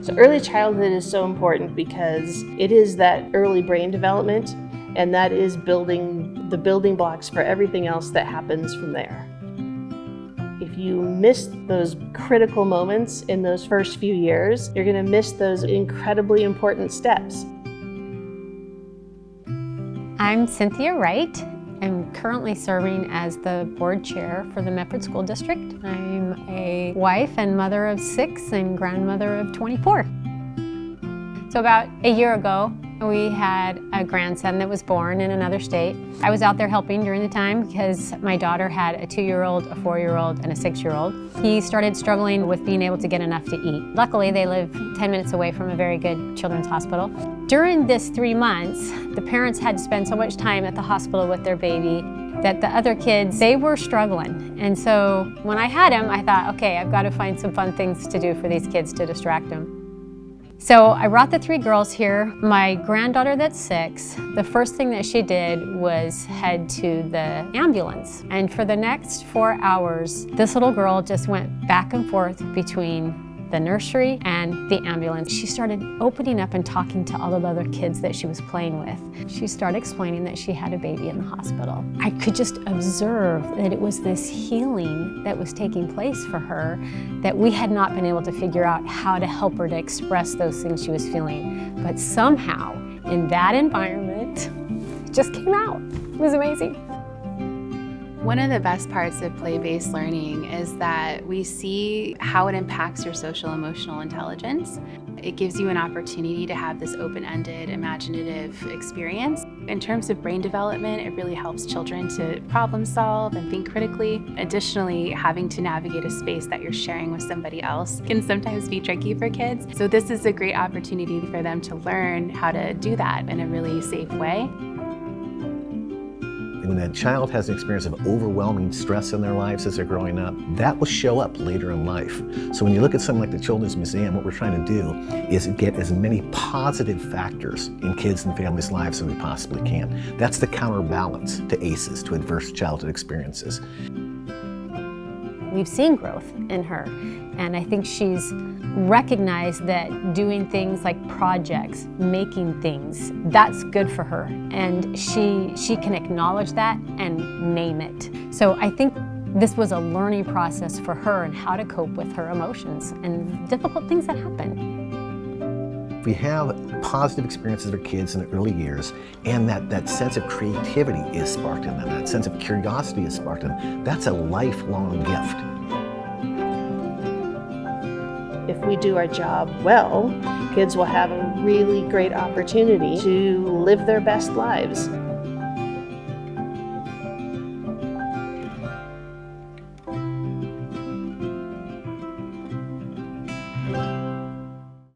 So early childhood is so important because it is that early brain development, and that is building the building blocks for everything else that happens from there. If you miss those critical moments in those first few years, you're going to miss those incredibly important steps. I'm Cynthia Wright. I'm currently serving as the board chair for the Medford School District. I'm a wife and mother of 6 and grandmother of 24. So about a year ago, we had a grandson that was born in another state. I was out there helping during the time because my daughter had a 2-year-old, a 4-year-old, and a 6-year-old. He started struggling with being able to get enough to eat. Luckily, they live 10 minutes away from a very good children's hospital. During this 3 months, the parents had to spend so much time at the hospital with their baby that the other kids, they were struggling. And so when I had him, I thought, okay, I've got to find some fun things to do for these kids to distract them. So I brought the 3 girls here. My granddaughter that's 6, the first thing that she did was head to the ambulance. And for the next 4 hours, this little girl just went back and forth between the nursery and the ambulance. She started opening up and talking to all of the other kids that she was playing with. She started explaining that she had a baby in the hospital. I could just observe that it was this healing that was taking place for her, that we had not been able to figure out how to help her to express those things she was feeling. But somehow, in that environment, it just came out. It was amazing. One of the best parts of play-based learning is that we see how it impacts your social emotional intelligence. It gives you an opportunity to have this open-ended, imaginative experience. In terms of brain development, it really helps children to problem solve and think critically. Additionally, having to navigate a space that you're sharing with somebody else can sometimes be tricky for kids. So this is a great opportunity for them to learn how to do that in a really safe way. When a child has an experience of overwhelming stress in their lives as they're growing up, that will show up later in life. So when you look at something like the Children's Museum, what we're trying to do is get as many positive factors in kids and families' lives as we possibly can. That's the counterbalance to ACEs, to adverse childhood experiences. We've seen growth in her, and I think she's recognized that doing things like projects, making things, that's good for her, and she can acknowledge that and name it. So I think this was a learning process for her and how to cope with her emotions and difficult things that happen. If we have positive experiences for kids in the early years, and that sense of creativity is sparked in them, that sense of curiosity is sparked in them, that's a lifelong gift. If we do our job well, kids will have a really great opportunity to live their best lives.